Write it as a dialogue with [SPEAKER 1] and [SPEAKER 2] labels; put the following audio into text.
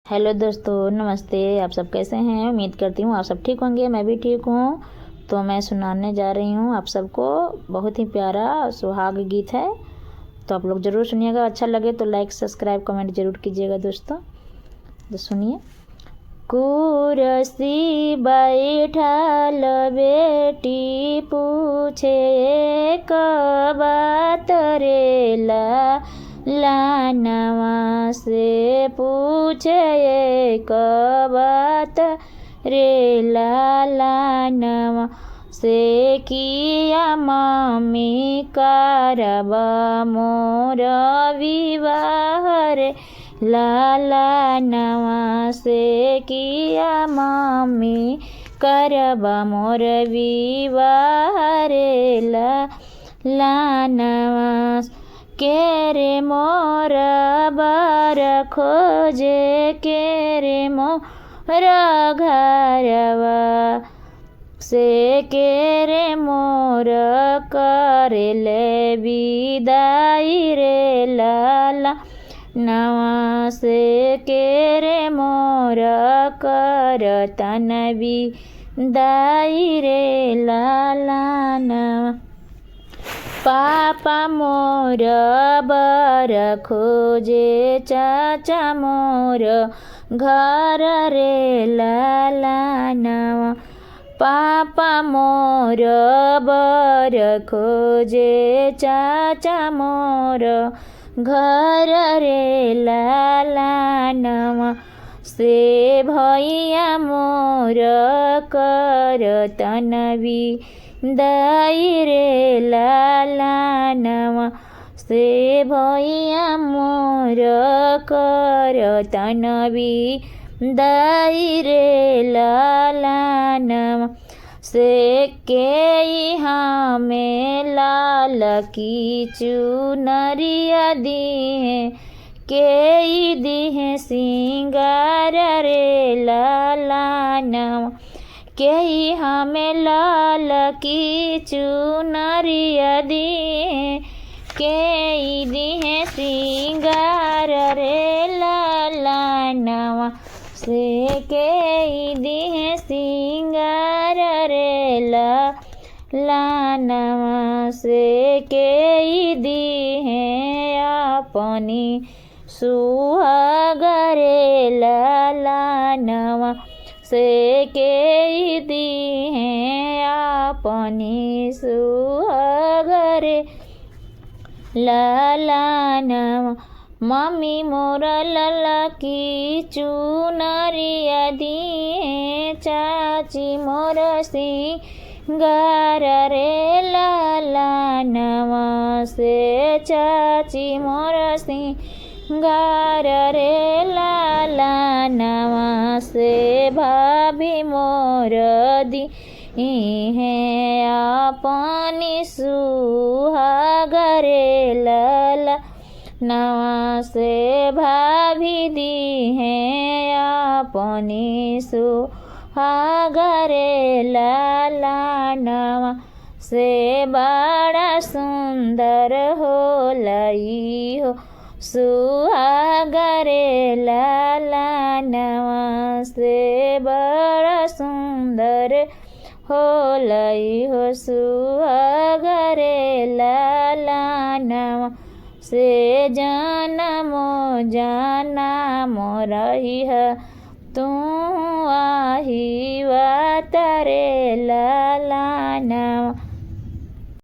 [SPEAKER 1] Hello दोस्तों, नमस्ते। आप सब कैसे हैं? उम्मीद करती हूँ आप सब ठीक होंगे। मैं भी ठीक हूँ। तो मैं सुनाने जा रही हूँ आप सबको बहुत ही प्यारा सुहाग गीत है। तो आप लोग ज़रूर सुनिएगा। अच्छा लगे तो लाइक सब्सक्राइब कमेंट ज़रूर कीजिएगा दोस्तों। तो सुनिए। कुरसी बैठल बेटी पूछे कबात रे लानवा से पूछे कबात रे लानवा से किया मम्मी करब मोर विवाह रे लानवा से किया मम्मी करब मोर विवाह रे लानवा के रे मोर बर खोजे के रे मोर घरवा से के रे मोर करे ले विदाई रे लाला नवा से के रे मोर कर तन विदाई रे लाला नवा पापा मोर बर खोजे चाचा मोर घर रे लानवा पापा मोर बर खोजे चाचा मोर घर रे लानवा से भैया मोर कर तनवी दाई रे लानवा से भैया मोर कर तनवी दाई रे लानवा से के हमें लाल की चुनरिया दिए के दिहे सिंगार रे लानवा के हमें लाल की चुनरिया दिए के दिहे सिंगार रे लानवा से के दिहे सिंगार रे लानवा से के दिहे अपनी सुहाग रे लानवा से के दिहे अपनी सुहाग रे लानवा मम्मी मोर लला की चुनरिया दिए चाची मोर सिंगार रे लानवा से चाची मोर सिंगार रे लानवा से भाभी मोर दी है अपनी सुहाग रे लाला नवा से भाभी दी है अपनी सुहाग रे लानवा से बड़ा सुंदर हो लई हो सुहाग रे लानवा से बड़ा सुंदर हो लई हो सुहाग रे लानवा से जनमो रही है तू आही वा तारे लानवा।